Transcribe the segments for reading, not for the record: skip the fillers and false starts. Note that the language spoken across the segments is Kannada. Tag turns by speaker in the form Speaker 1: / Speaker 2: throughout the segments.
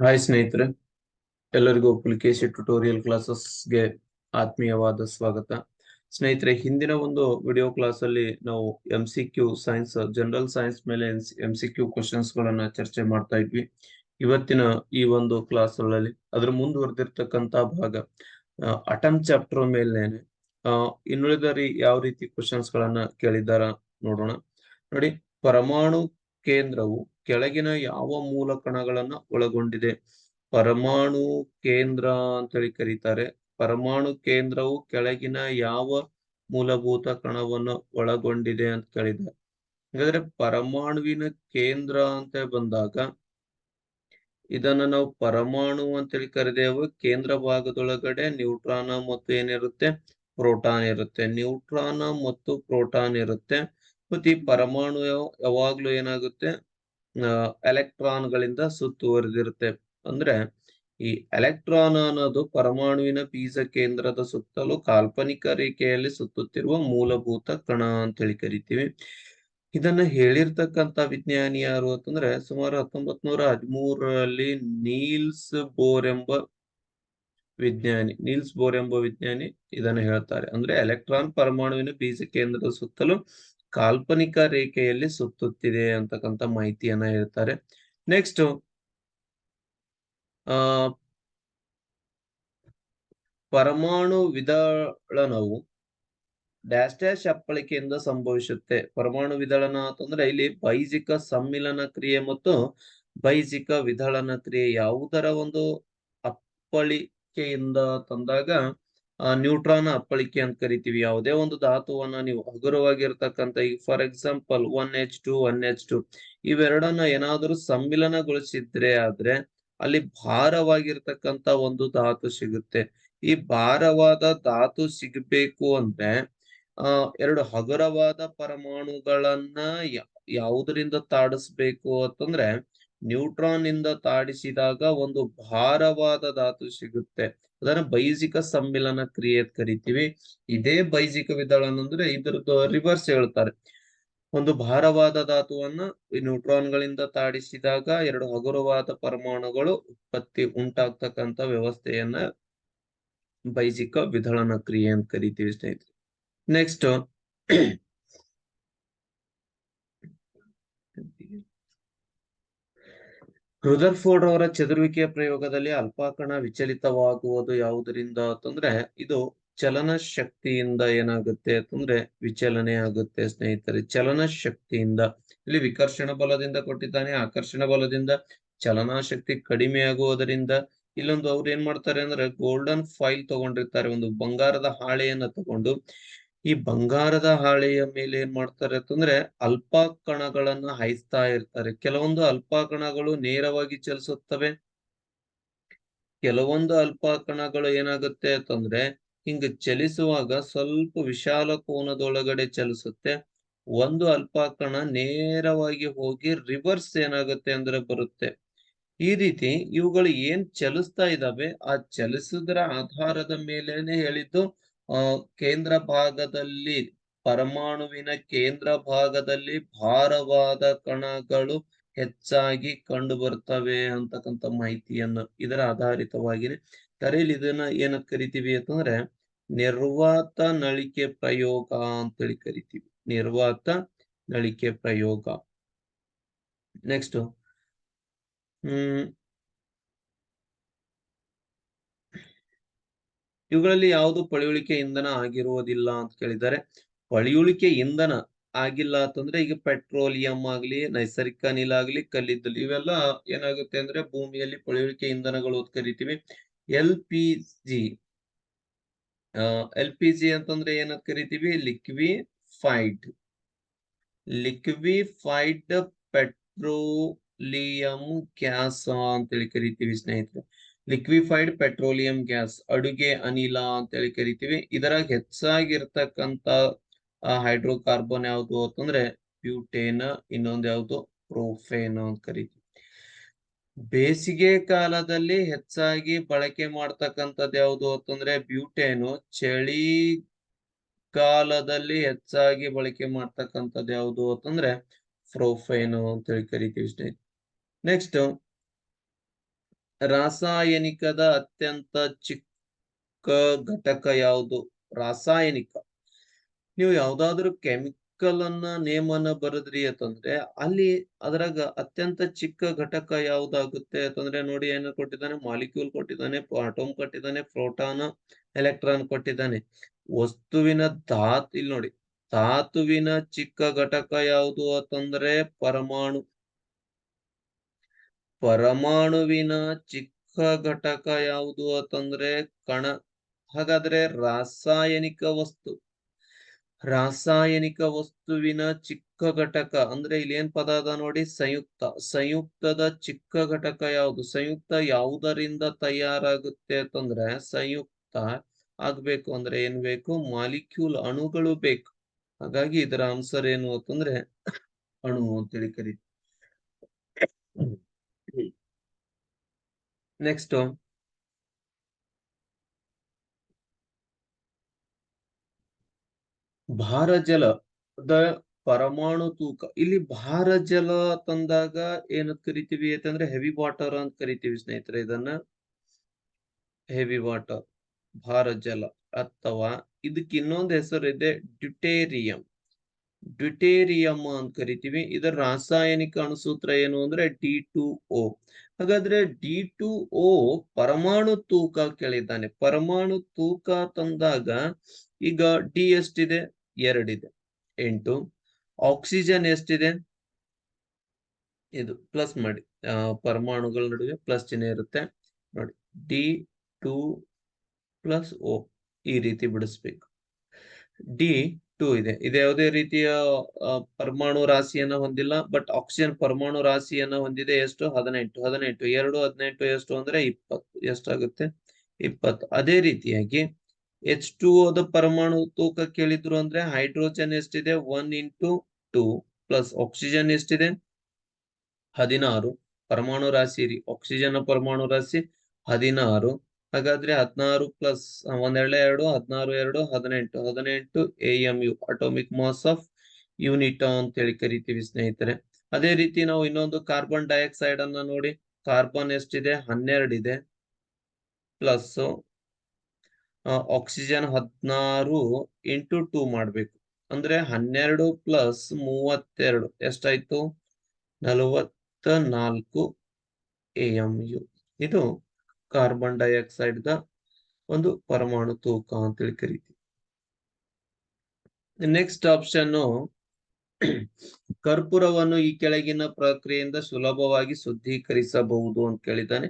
Speaker 1: ಹಾಯ್ ಸ್ನೇಹಿತರೆ, ಎಲ್ಲರಿಗೂ ಪುಲಿಕೇಶಿ ಟ್ಯುಟೋರಿಯಲ್ ಕ್ಲಾಸಸ್ಗೆ ಆತ್ಮೀಯವಾದ ಸ್ವಾಗತ. ಸ್ನೇಹಿತರೆ, ಹಿಂದಿನ ಒಂದು ವಿಡಿಯೋ ಕ್ಲಾಸ್ ಅಲ್ಲಿ ನಾವು MCQ ಸೈನ್ಸ್ ಜನರಲ್ ಸೈನ್ಸ್ ಮೇಲೆ MCQ ಕ್ವಶನ್ಸ್ ಗಳನ್ನ ಚರ್ಚೆ ಮಾಡ್ತಾ ಇದ್ವಿ. ಇವತ್ತಿನ ಈ ಒಂದು ಕ್ಲಾಸ್ ಅಲ್ಲಿ ಅದ್ರ ಮುಂದುವರೆದಿರ್ತಕ್ಕಂತ ಭಾಗ ಅಟಮ್ ಚಾಪ್ಟರ್ ಮೇಲೇನೆ ಇನ್ನುಳಿದ ಯಾವ ರೀತಿ ಕ್ವಶನ್ಸ್ ಗಳನ್ನ ಕೇಳಿದಾರ ನೋಡೋಣ. ನೋಡಿ, ಪರಮಾಣು ಕೇಂದ್ರವು ಕೆಳಗಿನ ಯಾವ ಮೂಲ ಕಣಗಳನ್ನ ಒಳಗೊಂಡಿದೆ? ಪರಮಾಣು ಕೇಂದ್ರ ಅಂತೇಳಿ ಕರೀತಾರೆ. ಪರಮಾಣು ಕೇಂದ್ರವು ಕೆಳಗಿನ ಯಾವ ಮೂಲಭೂತ ಕಣವನ್ನು ಒಳಗೊಂಡಿದೆ ಅಂತ ಕೇಳಿದ್ದಾರೆ. ಹಾಗಾದ್ರೆ ಪರಮಾಣುವಿನ ಕೇಂದ್ರ ಅಂತ ಬಂದಾಗ ಇದನ್ನ ನಾವು ಪರಮಾಣು ಅಂತೇಳಿ ಕರೆದೇವು. ಕೇಂದ್ರ ಭಾಗದೊಳಗಡೆ ನ್ಯೂಟ್ರಾನ್ ಮತ್ತು ಏನಿರುತ್ತೆ, ಪ್ರೋಟಾನ್ ಇರುತ್ತೆ. ನ್ಯೂಟ್ರಾನ್ ಮತ್ತು ಪ್ರೋಟಾನ್ ಇರುತ್ತೆ. ಮತ್ತೆ ಈ ಪರಮಾಣು ಯಾವಾಗ್ಲೂ ಏನಾಗುತ್ತೆ, ಎಲೆಕ್ಟ್ರಾನ್ ಗಳಿಂದ ಸುತ್ತುವರೆದಿರುತ್ತೆ. ಅಂದ್ರೆ ಈ ಎಲೆಕ್ಟ್ರಾನ್ ಅನ್ನೋದು ಪರಮಾಣುವಿನ ಬೀಜ ಕೇಂದ್ರದ ಸುತ್ತಲೂ ಕಾಲ್ಪನಿಕ ರೇಖೆಯಲ್ಲಿ ಸುತ್ತುತ್ತಿರುವ ಮೂಲಭೂತ ಕಣ ಅಂತ ಹೇಳಿ ಕರಿತೀವಿ. ಇದನ್ನ ಹೇಳಿರ್ತಕ್ಕಂತ ವಿಜ್ಞಾನಿ ಯಾರು ಅಂತಂದ್ರೆ ಸುಮಾರು 1913ರಲ್ಲಿ ನೀಲ್ಸ್ ಬೋರ್ ಎಂಬ ವಿಜ್ಞಾನಿ ಇದನ್ನ ಹೇಳ್ತಾರೆ. ಅಂದ್ರೆ ಎಲೆಕ್ಟ್ರಾನ್ ಪರಮಾಣುವಿನ ಬೀಜ ಕೇಂದ್ರದ ಸುತ್ತಲೂ ಕಾಲ್ಪನಿಕ ರೇಖೆಯಲ್ಲಿ ಸುತ್ತುತ್ತಿದೆ ಅಂತಕ್ಕಂಥ ಮಾಹಿತಿಯನ್ನ ಹೇಳ್ತಾರೆ. ನೆಕ್ಸ್ಟ್ ಪರಮಾಣು ವಿದಳನವು ಡ್ಯಾಶ್ ಡ್ಯಾಶ್ ಅಪ್ಪಳಿಕೆಯಿಂದ ಸಂಭವಿಸುತ್ತೆ. ಪರಮಾಣು ವಿದಳನ ಅಂತಂದ್ರೆ ಇಲ್ಲಿ ಬೈಜಿಕ ಸಮ್ಮಿಲನ ಕ್ರಿಯೆ ಮತ್ತು ಬೈಜಿಕ ವಿದಳನ ಕ್ರಿಯೆ ಯಾವುದರ ಒಂದು ಅಪ್ಪಳಿಕೆಯಿಂದ ತಂದಾಗ ನ್ಯೂಟ್ರಾನ್ ಅಪ್ಪಳಿಕೆ ಅಂತ ಕರಿತೀವಿ. ಯಾವುದೇ ಒಂದು ಧಾತುವನ್ನ ನೀವು ಹಗುರವಾಗಿರ್ತಕ್ಕಂಥ, ಈಗ ಫಾರ್ ಎಕ್ಸಾಂಪಲ್ 1H2 1H2 ಇವೆರಡನ್ನ ಏನಾದರೂ ಸಮ್ಮಿಲನಗೊಳಿಸಿದ್ರೆ ಆದ್ರೆ ಅಲ್ಲಿ ಭಾರವಾಗಿರ್ತಕ್ಕಂಥ ಒಂದು ಧಾತು ಸಿಗುತ್ತೆ. ಈ ಭಾರವಾದ ಧಾತು ಸಿಗಬೇಕು ಅಂದ್ರೆ ಎರಡು ಹಗುರವಾದ ಪರಮಾಣುಗಳನ್ನ ಯಾವುದರಿಂದ ತಾಡಿಸ್ಬೇಕು ಅಂತಂದ್ರೆ ನ್ಯೂಟ್ರಾನ್ ಇಂದ ತಾಡಿಸಿದಾಗ ಒಂದು ಭಾರವಾದ ಧಾತು ಸಿಗುತ್ತೆ. ಅದನ್ನ ಬೈಜಿಕ ಸಮ್ಮಿಲನ ಕ್ರಿಯೆ ಅಂತ ಕರಿತೀವಿ. ಇದೇ ಬೈಜಿಕ ವಿದಳನ ಅಂದ್ರೆ ಇದ್ರದ್ದು ರಿವರ್ಸ್ ಹೇಳ್ತಾರೆ. ಒಂದು ಭಾರವಾದ ಧಾತುವನ್ನ ನ್ಯೂಟ್ರಾನ್ ಗಳಿಂದ ತಾಡಿಸಿದಾಗ ಎರಡು ಹಗುರವಾದ ಪರಮಾಣುಗಳು ಉಂಟಾಗ್ತಕ್ಕಂತ ವ್ಯವಸ್ಥೆಯನ್ನ ಬೈಜಿಕ ವಿದಳನ ಕ್ರಿಯೆ ಅಂತ ಕರಿತೀವಿ ಸ್ನೇಹಿತರೆ. ನೆಕ್ಸ್ಟ್ ರುದರ್ಫೋರ್ಡ್ ಅವರ ಚದುರುವಿಕೆಯ ಪ್ರಯೋಗದಲ್ಲಿ ಅಲ್ಪಾಕಣ ವಿಚಲಿತವಾಗುವುದು ಯಾವುದರಿಂದ ಅಂತಂದ್ರೆ ಇದು ಚಲನ ಶಕ್ತಿಯಿಂದ ಏನಾಗುತ್ತೆ ಅಂತಂದ್ರೆ ವಿಚಲನೆ ಆಗುತ್ತೆ ಸ್ನೇಹಿತರೆ. ಚಲನ ಶಕ್ತಿಯಿಂದ ಇಲ್ಲಿ ವಿಕರ್ಷಣ ಬಲದಿಂದ ಕೊಟ್ಟಿದ್ದಾನೆ. ಆಕರ್ಷಣ ಬಲದಿಂದ ಚಲನಾ ಶಕ್ತಿ ಕಡಿಮೆ ಆಗುವುದರಿಂದ ಇಲ್ಲೊಂದು ಅವ್ರು ಏನ್ ಮಾಡ್ತಾರೆ ಅಂದ್ರೆ ಗೋಲ್ಡನ್ ಫೈಲ್ ತಗೊಂಡಿರ್ತಾರೆ, ಒಂದು ಬಂಗಾರದ ಹಾಳೆಯನ್ನ ತಗೊಂಡು ಈ ಬಂಗಾರದ ಹಾಳೆಯ ಮೇಲೆ ಏನ್ ಮಾಡ್ತಾರೆ ಅಂತಂದ್ರೆ ಅಲ್ಪ ಕಣಗಳನ್ನ ಹಾಯಿಸ್ತಾ ಇರ್ತಾರೆ. ಕೆಲವೊಂದು ಅಲ್ಪ ಕಣಗಳು ನೇರವಾಗಿ ಚಲಿಸುತ್ತವೆ, ಕೆಲವೊಂದು ಅಲ್ಪ ಕಣಗಳು ಏನಾಗುತ್ತೆ ಅಂತಂದ್ರೆ ಹಿಂಗ ಚಲಿಸುವಾಗ ಸ್ವಲ್ಪ ವಿಶಾಲ ಕೋನದೊಳಗಡೆ ಚಲಿಸುತ್ತೆ. ಒಂದು ಅಲ್ಪ ಕಣ ನೇರವಾಗಿ ಹೋಗಿ ರಿವರ್ಸ್ ಏನಾಗುತ್ತೆ ಅಂದ್ರೆ ಬರುತ್ತೆ. ಈ ರೀತಿ ಇವುಗಳು ಏನ್ ಚಲಿಸ್ತಾ ಇದ್ದಾವೆ ಆ ಚಲಿಸುವುದರ ಆಧಾರದ ಮೇಲೇನೆ ಹೇಳಿದ್ದು ಕೇಂದ್ರ ಭಾಗದಲ್ಲಿ, ಪರಮಾಣುವಿನ ಕೇಂದ್ರ ಭಾಗದಲ್ಲಿ ಭಾರವಾದ ಕಣಗಳು ಹೆಚ್ಚಾಗಿ ಕಂಡು ಬರ್ತವೆ ಅಂತಕ್ಕಂಥ ಮಾಹಿತಿಯನ್ನು ಇದರ ಆಧಾರಿತವಾಗಿ ಕರೆಯಲ್ಲಿ ಇದನ್ನ ಏನಂತ ಕರಿತೀವಿ ಅಂತಂದ್ರೆ ನಿರ್ವಾತ ನಳಿಕೆ ಪ್ರಯೋಗ ಅಂತೇಳಿ ಕರಿತೀವಿ. ನಿರ್ವಾತ ನಳಿಕೆ ಪ್ರಯೋಗ. ನೆಕ್ಸ್ಟ್ ಇವುಗಳಲ್ಲಿ ಯಾವುದು ಪಳೆಯುಳಿಕೆ ಇಂಧನ ಆಗಿರುವುದಿಲ್ಲ ಅಂತ ಕೇಳಿದ್ದಾರೆ. ಪಳೆಯುಳಿಕೆ ಇಂಧನ ಆಗಿಲ್ಲ ಅಂತಂದ್ರೆ ಈಗ ಪೆಟ್ರೋಲಿಯಂ ಆಗ್ಲಿ, ನೈಸರ್ಗಿಕ ಅನಿಲ ಆಗ್ಲಿ, ಕಲ್ಲಿದ್ದಲು ಇವೆಲ್ಲ ಏನಾಗುತ್ತೆ ಅಂದ್ರೆ ಭೂಮಿಯಲ್ಲಿ ಪಳೆಯುಳಿಕೆ ಇಂಧನಗಳು ಅಂತ ಕರಿತೀವಿ. LPG ಅಂತಂದ್ರೆ ಏನಂತ ಕರಿತೀವಿ, ಲಿಕ್ವಿಫೈಡ್ ಪೆಟ್ರೋಲಿಯಂ ಗ್ಯಾಸ್ ಅಂತೇಳಿ ಕರಿತೀವಿ ಸ್ನೇಹಿತರೆ. ಲಿಕ್ವಿಫೈಡ್ ಪೆಟ್ರೋಲಿಯಂ ಗ್ಯಾಸ್, ಅಡುಗೆ ಅನಿಲ ಅಂತೇಳಿ ಕರಿತೀವಿ. ಇದರಾಗ ಹೆಚ್ಚಾಗಿರ್ತಕ್ಕಂತ ಹೈಡ್ರೋಕಾರ್ಬನ್ ಯಾವುದು ಅಂತಂದ್ರೆ ಬ್ಯೂಟೇನ್, ಇನ್ನೊಂದು ಯಾವುದು ಪ್ರೋಫೇನ್ ಅಂತ ಕರಿತೀವಿ. ಬೇಸಿಗೆ ಕಾಲದಲ್ಲಿ ಹೆಚ್ಚಾಗಿ ಬಳಕೆ ಮಾಡ್ತಕ್ಕಂಥದ್ದು ಯಾವುದು ಅಂತಂದ್ರೆ ಬ್ಯೂಟೇನು. ಚಳಿಗಾಲದಲ್ಲಿ ಹೆಚ್ಚಾಗಿ ಬಳಕೆ ಮಾಡ್ತಕ್ಕಂಥದ್ದು ಯಾವುದು ಅಂತಂದ್ರೆ ಪ್ರೋಫೇನು ಅಂತೇಳಿ ಕರಿತೀವಿ ಸ್ನೇಹಿತರೆ. ನೆಕ್ಸ್ಟ್ ರಾಸಾಯನಿಕದ ಅತ್ಯಂತ ಚಿಕ್ಕ ಘಟಕ ಯಾವುದು? ರಾಸಾಯನಿಕ. ನೀವು ಯಾವ್ದಾದ್ರು ಕೆಮಿಕಲ್ ಅನ್ನ ನೇಮ್ ಅನ್ನ ಬರದ್ರಿ ಅಂತಂದ್ರೆ ಅಲ್ಲಿ ಅದ್ರಾಗ ಅತ್ಯಂತ ಚಿಕ್ಕ ಘಟಕ ಯಾವ್ದಾಗುತ್ತೆ ಅಂತಂದ್ರೆ ನೋಡಿ ಏನು ಕೊಟ್ಟಿದ್ದಾನೆ, ಮಾಲಿಕ್ಯೂಲ್ ಕೊಟ್ಟಿದ್ದಾನೆ, ಆಟೋಮ್ ಕೊಟ್ಟಿದ್ದಾನೆ, ಪ್ರೋಟಾನ್, ಎಲೆಕ್ಟ್ರಾನ್ ಕೊಟ್ಟಿದ್ದಾನೆ. ವಸ್ತುವಿನ ಇಲ್ಲಿ ನೋಡಿ, ಧಾತುವಿನ ಚಿಕ್ಕ ಘಟಕ ಯಾವುದು ಅಂತಂದ್ರೆ ಪರಮಾಣು. ಪರಮಾಣುವಿನ ಚಿಕ್ಕ ಘಟಕ ಯಾವುದು ಅಂತಂದ್ರೆ ಕಣ. ಹಾಗಾದ್ರೆ ರಾಸಾಯನಿಕ ವಸ್ತುವಿನ ಚಿಕ್ಕ ಘಟಕ ಅಂದ್ರೆ ಇಲ್ಲಿ ಏನ್ ಪದ ಅದ ನೋಡಿ, ಸಂಯುಕ್ತ. ಸಂಯುಕ್ತದ ಚಿಕ್ಕ ಘಟಕ ಯಾವುದು? ಸಂಯುಕ್ತ ಯಾವುದರಿಂದ ತಯಾರಾಗುತ್ತೆ ಅಂತಂದ್ರೆ ಸಂಯುಕ್ತ ಆಗ್ಬೇಕು ಅಂದ್ರೆ ಏನ್ ಬೇಕು? ಮಾಲಿಕ್ಯೂಲ್, ಅಣುಗಳು ಬೇಕು. ಹಾಗಾಗಿ ಇದರ ಆನ್ಸರ್ ಏನು ಅಂತಂದ್ರೆ ಅಣು ಅಂತೇಳಿ ಕರೀತೀವಿ. ನೆಕ್ಸ್ಟ್, ಭಾರಜಲದ ಪರಮಾಣು ತೂಕ. ಇಲ್ಲಿ ಭಾರಜಲ ತಂದಾಗ ಏನಂತ ಕರಿತೀವಿ ಅಂತಂದ್ರೆ ಹೆವಿ ವಾಟರ್ ಅಂತ ಕರಿತೀವಿ ಸ್ನೇಹಿತರೆ. ಇದನ್ನ ಹೆವಿ ವಾಟರ್, ಭಾರಜಲ. ಅಥವಾ ಇದಕ್ಕೆ ಇನ್ನೊಂದು ಹೆಸರು ಇದೆ, ಡ್ಯೂಟೇರಿಯಂ. ಡ್ಯೂಟೇರಿಯಂ ಅಂತ ಕರಿತೀವಿ. ಇದರ ರಾಸಾಯನಿಕ ಅಣುಸೂತ್ರ ಏನು ಅಂದ್ರೆ D2O. ಹಾಗಾದ್ರೆ D2O ಪರಮಾಣು ತೂಕ ಕೇಳಿದ್ದಾನೆ. ಪರಮಾಣು ತೂಕ ತಂದಾಗ ಈಗ ಡಿ ಎಷ್ಟಿದೆ? 2 ಇದೆ, 8. ಆಕ್ಸಿಜನ್ ಎಷ್ಟಿದೆ? ಇದು ಪ್ಲಸ್ ಮಾಡಿ, ಪರಮಾಣುಗಳ ನಡುವೆ ಪ್ಲಸ್ ಚಿಹ್ನೆ ಇರುತ್ತೆ ನೋಡಿ. D2+O ಈ ರೀತಿ ಬಿಡಿಸ್ಬೇಕು. D2 ಇದೆ. ಇದು ಯಾವುದೇ ರೀತಿಯ ಪರಮಾಣು ರಾಶಿಯನ್ನ ಹೊಂದಿಲ್ಲ. ಬಟ್ ಆಕ್ಸಿಜನ್ ಪರಮಾಣು ರಾಶಿಯನ್ನ ಹೊಂದಿದೆ. ಎಷ್ಟು? 18. 18 2 18 ಎಷ್ಟು ಅಂದ್ರೆ 20. ಎಷ್ಟಾಗುತ್ತೆ? 20. ಅದೇ ರೀತಿಯಾಗಿ H2O ಪರಮಾಣು ತೂಕ ಕೇಳಿದ್ರು ಅಂದ್ರೆ ಹೈಡ್ರೋಜನ್ ಎಷ್ಟಿದೆ? 1 × 2 ಪ್ಲಸ್ ಆಕ್ಸಿಜನ್ ಎಷ್ಟಿದೆ? 16. ಪರಮಾಣು ರಾಶಿ ರೀ, ಆಕ್ಸಿಜನ್ ಪರಮಾಣು ರಾಶಿ 16. ಹಾಗಾದ್ರೆ 16 plus 1 2 2 16 2 18 18 AMU, atomic mass of unit ಅಂತ ಹೇಳಿ ಕರಿತೀವಿ ಸ್ನೇಹಿತರೆ. ಅದೇ ರೀತಿ ನಾವು ಇನ್ನೊಂದು ಕಾರ್ಬನ್ ಡೈಆಕ್ಸೈಡ್ ಅನ್ನ ನೋಡಿ. ಕಾರ್ಬನ್ ಎಷ್ಟಿದೆ? 12 ಇದೆ. ಪ್ಲಸ್ ಆಕ್ಸಿಜನ್ 16 × 2 ಮಾಡ್ಬೇಕು ಅಂದ್ರೆ 12 ಪ್ಲಸ್ 32 ಎಷ್ಟಾಯ್ತು? 44 AMU. ಇದು ಕಾರ್ಬನ್ ಡೈಆಕ್ಸೈಡ್ ದ ಒಂದು ಪರಮಾಣು ತೂಕ ಅಂತೇಳಿ ಕರಿತೀವಿ. ನೆಕ್ಸ್ಟ್ ಆಪ್ಷನ್, ಕರ್ಪೂರವನ್ನು ಈ ಕೆಳಗಿನ ಪ್ರಕ್ರಿಯೆಯಿಂದ ಸುಲಭವಾಗಿ ಶುದ್ಧೀಕರಿಸಬಹುದು ಅಂತ ಕೇಳಿದ್ದಾನೆ.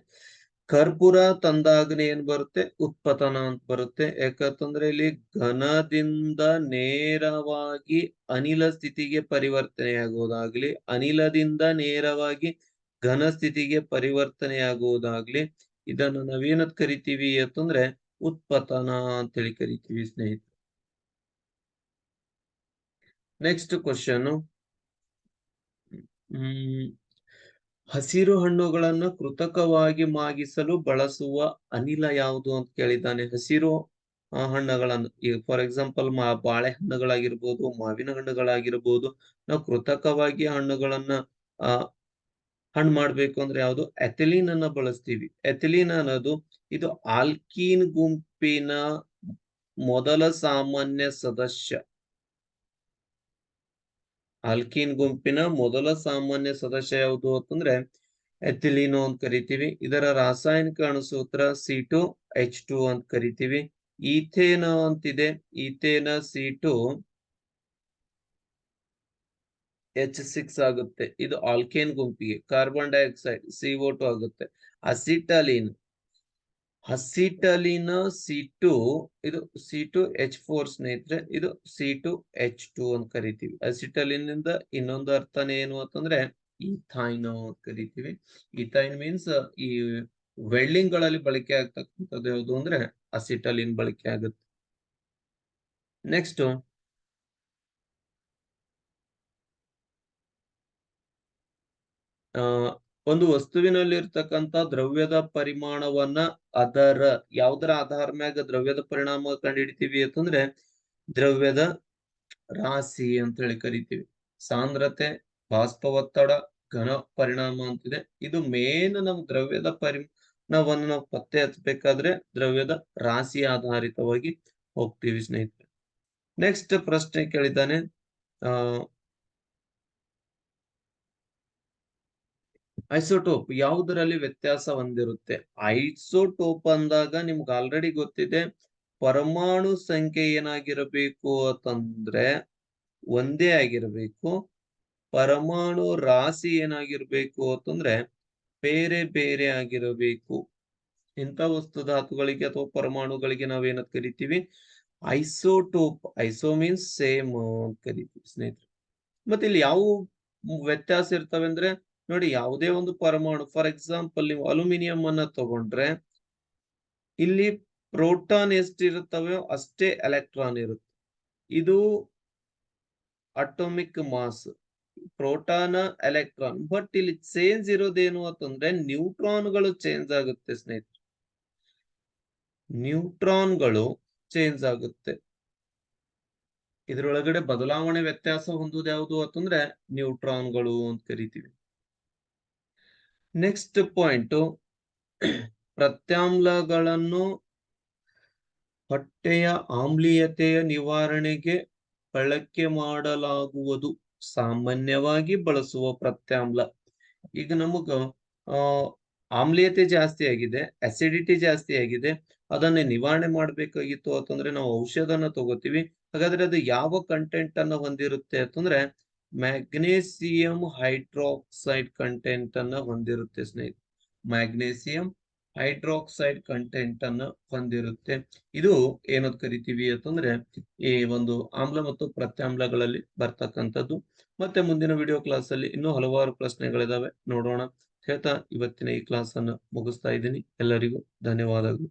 Speaker 1: ಕರ್ಪೂರ ತಂದಾಗನೇ ಏನ್ ಬರುತ್ತೆ? ಉತ್ಪತನ ಅಂತ ಬರುತ್ತೆ. ಯಾಕಂತಂದ್ರೆ ಇಲ್ಲಿ ಘನದಿಂದ ನೇರವಾಗಿ ಅನಿಲ ಸ್ಥಿತಿಗೆ ಪರಿವರ್ತನೆಯಾಗುವುದಾಗ್ಲಿ, ಅನಿಲದಿಂದ ನೇರವಾಗಿ ಘನ ಸ್ಥಿತಿಗೆ ಪರಿವರ್ತನೆಯಾಗುವುದಾಗ್ಲಿ, ಇದನ್ನು ನಾವೇನಂತ ಕರಿತೀವಿ ಅಂತಂದ್ರೆ ಉತ್ಪತನ ಅಂತೇಳಿ ಕರಿತೀವಿ ಸ್ನೇಹಿತರೆ. ನೆಕ್ಸ್ಟ್ ಕ್ವಶನ್, ಹಸಿರು ಹಣ್ಣುಗಳನ್ನು ಕೃತಕವಾಗಿ ಮಾಗಿಸಲು ಬಳಸುವ ಅನಿಲ ಯಾವುದು ಅಂತ ಕೇಳಿದ್ದಾನೆ. ಹಸಿರು ಹಣ್ಣುಗಳನ್ನು, ಈಗ ಫಾರ್ ಎಕ್ಸಾಂಪಲ್ ಬಾಳೆ ಹಣ್ಣುಗಳಾಗಿರ್ಬೋದು, ಮಾವಿನ ಹಣ್ಣುಗಳಾಗಿರ್ಬೋದು, ನಾವು ಕೃತಕವಾಗಿ ಹಣ್ಣುಗಳನ್ನ ಹಣ್ಣು ಮಾಡ್ಬೇಕು ಅಂದ್ರೆ ಯಾವುದು? ಎಥಿಲೀನ್ ಅನ್ನ ಬಳಸ್ತೀವಿ. ಎಥಿಲೀನ್ ಅನ್ನೋದು ಇದು ಆಲ್ಕೀನ್ ಗುಂಪಿನ ಮೊದಲ ಸಾಮಾನ್ಯ ಸದಸ್ಯ. ಆಲ್ಕೀನ್ ಗುಂಪಿನ ಮೊದಲ ಸಾಮಾನ್ಯ ಸದಸ್ಯ ಯಾವುದು ಅಂತಂದ್ರೆ ಎಥಿಲೀನು ಅಂತ ಕರಿತೀವಿ. ಇದರ ರಾಸಾಯನಿಕ ಅಣುಸೂತ್ರ C2H2 ಅಂತ ಕರಿತೀವಿ. ಈಥೇನ್ ಅಂತಿದೆ, ಈಥೇನ C2H6 ಆಗುತ್ತೆ. ಇದು ಆಲ್ಕೇನ್ ಗುಂಪಿಗೆ. ಕಾರ್ಬನ್ ಡೈಆಕ್ಸೈಡ್ CO2 ಆಗುತ್ತೆ. ಅಸಿಟಲೀನ್ C2, ಇದು C2H4 ಸ್ನೇಹಿತರೆ. ಇದು C2H2 ಅಂತ ಕರಿತೀವಿ. ಅಸಿಟಲಿನ್ ಇಂದ ಇನ್ನೊಂದು ಅರ್ಥನೇ ಏನು ಅಂತಂದ್ರೆ ಈಥೈನ್ ಅಂತ ಕರಿತೀವಿ. ಈಥೈನ್ ಮೀನ್ಸ್ ಈ ವೆಲ್ಡಿಂಗ್ ಗಳಲ್ಲಿ ಬಳಕೆ ಆಗ್ತಕ್ಕಂಥದ್ದು ಯಾವುದು ಅಂದ್ರೆ ಅಸಿಟಲಿನ್ ಬಳಕೆ ಆಗುತ್ತೆ. ನೆಕ್ಸ್ಟ್, ಒಂದು ವಸ್ತುವಿನಲ್ಲಿ ಇರ್ತಕ್ಕಂಥ ದ್ರವ್ಯದ ಪರಿಮಾಣವನ್ನ ಯಾವುದರ ಆಧಾರ ಮ್ಯಾಗ ದ್ರವ್ಯದ ಪರಿಣಾಮ ಕಂಡುಹಿಡಿತೀವಿ ಅಂತಂದ್ರೆ ದ್ರವ್ಯದ ರಾಶಿ ಅಂತ ಹೇಳಿ ಕರಿತೀವಿ. ಸಾಂದ್ರತೆ, ಬಾಷ್ಪ ಒತ್ತಡ, ಘನ ಪರಿಣಾಮ ಅಂತಿದೆ. ಇದು ಮೇನ್ ನಮ್ ದ್ರವ್ಯದ ನಾವು ಪತ್ತೆ ಹಚ್ಚಬೇಕಾದ್ರೆ ದ್ರವ್ಯದ ರಾಶಿ ಆಧಾರಿತವಾಗಿ ಹೋಗ್ತೀವಿ ಸ್ನೇಹಿತರೆ. ನೆಕ್ಸ್ಟ್ ಪ್ರಶ್ನೆ ಕೇಳಿದ್ದಾನೆ. ಐಸೋಟೋಪ್ ಯಾವುದರಲ್ಲಿ ವ್ಯತ್ಯಾಸ ಹೊಂದಿರುತ್ತೆ? ಐಸೋಟೋಪ್ ಅಂದಾಗ ನಿಮ್ಗೆ ಆಲ್ರೆಡಿ ಗೊತ್ತಿದೆ, ಪರಮಾಣು ಸಂಖ್ಯೆ ಏನಾಗಿರಬೇಕು ಅಂತಂದ್ರೆ ಒಂದೇ ಆಗಿರಬೇಕು, ಪರಮಾಣು ರಾಶಿ ಏನಾಗಿರ್ಬೇಕು ಅಂತಂದ್ರೆ ಬೇರೆ ಬೇರೆ ಆಗಿರಬೇಕು. ಇಂಥ ವಸ್ತು ಧಾತುಗಳಿಗೆ ಅಥವಾ ಪರಮಾಣುಗಳಿಗೆ ನಾವೇನಂತ ಕರಿತೀವಿ? ಐಸೋಟೋಪ್. ಐಸೋ ಮೀನ್ಸ್ ಸೇಮ್ ಅಂತ ಕರಿತೀವಿ ಸ್ನೇಹಿತರೆ. ಮತ್ತೆ ಇಲ್ಲಿ ಯಾವ ವ್ಯತ್ಯಾಸ ಇರ್ತವೆ ಅಂದ್ರೆ, ನೋಡಿ, ಯಾವುದೇ ಒಂದು ಪರಮಾಣು, ಫಾರ್ ಎಕ್ಸಾಂಪಲ್ ನೀವು ಅಲ್ಯೂಮಿನಿಯಂ ಅನ್ನ ತಗೊಂಡ್ರೆ ಇಲ್ಲಿ ಪ್ರೋಟಾನ್ ಎಷ್ಟಿರುತ್ತವೆಯೋ ಅಷ್ಟೇ ಎಲೆಕ್ಟ್ರಾನ್ ಇರುತ್ತೆ. ಇದು atomic mass, proton electron. But ಇಲ್ಲಿ ಚೇಂಜ್ ಇರೋದೇನು ಅಂತಂದ್ರೆ ನ್ಯೂಟ್ರಾನ್ಗಳು ಚೇಂಜ್ ಆಗುತ್ತೆ ಸ್ನೇಹಿತರೆ. ನ್ಯೂಟ್ರಾನ್ಗಳು ಚೇಂಜ್ ಆಗುತ್ತೆ. ಇದರೊಳಗಡೆ ಬದಲಾವಣೆ ವ್ಯತ್ಯಾಸ ಹೊಂದುವುದು ಯಾವುದು ಅಂತಂದ್ರೆ ನ್ಯೂಟ್ರಾನ್ಗಳು ಅಂತ ಕರಿತೀವಿ. ನೆಕ್ಸ್ಟ್ ಪಾಯಿಂಟ್, ಪ್ರತ್ಯಾಮ್ಲಗಳನ್ನು ಹೊಟ್ಟೆಯ ಆಮ್ಲೀಯತೆಯ ನಿವಾರಣೆಗೆ ಬಳಕೆ ಮಾಡಲಾಗುವುದು. ಸಾಮಾನ್ಯವಾಗಿ ಬಳಸುವ ಪ್ರತ್ಯಾಮ್ಲ. ಈಗ ನಮಗ ಆಮ್ಲೀಯತೆ ಜಾಸ್ತಿ ಆಗಿದೆ, ಅಸಿಡಿಟಿ ಜಾಸ್ತಿ ಆಗಿದೆ, ಅದನ್ನ ನಿವಾರಣೆ ಮಾಡಬೇಕಾಗಿತ್ತು ಅಂತಂದ್ರೆ ನಾವು ಔಷಧನ ತಗೋತೀವಿ. ಹಾಗಾದ್ರೆ ಅದು ಯಾವ ಕಂಟೆಂಟ್ ಅನ್ನ ಹೊಂದಿರುತ್ತೆ ಅಂತಂದ್ರೆ ಮ್ಯಾಗ್ನೇಸಿಯಂ ಹೈಡ್ರಾಕ್ಸೈಡ್ ಕಂಟೆಂಟ್ ಅನ್ನ ಹೊಂದಿರುತ್ತೆ ಸ್ನೇಹಿತರೆ. ಮ್ಯಾಗ್ನೇಸಿಯಂ ಹೈಡ್ರಾಕ್ಸೈಡ್ ಕಂಟೆಂಟ್ ಅನ್ನ ಹೊಂದಿರುತ್ತೆ. ಇದು ಏನಂತ ಕರಿತೀವಿ ಅಂತಂದ್ರೆ ಈ ಒಂದು ಆಮ್ಲ ಮತ್ತು ಪ್ರತ್ಯಾಮ್ಲಗಳಲ್ಲಿ ಬರ್ತಕ್ಕಂಥದ್ದು. ಮತ್ತೆ ಮುಂದಿನ ವಿಡಿಯೋ ಕ್ಲಾಸ್ ಅಲ್ಲಿ ಇನ್ನೂ ಹಲವಾರು ಪ್ರಶ್ನೆಗಳಿದಾವೆ, ನೋಡೋಣ ಹೇಳ್ತಾ ಇವತ್ತಿನ ಈ ಕ್ಲಾಸ್ ಅನ್ನು ಮುಗಿಸ್ತಾ ಇದ್ದೀನಿ. ಎಲ್ಲರಿಗೂ ಧನ್ಯವಾದಗಳು.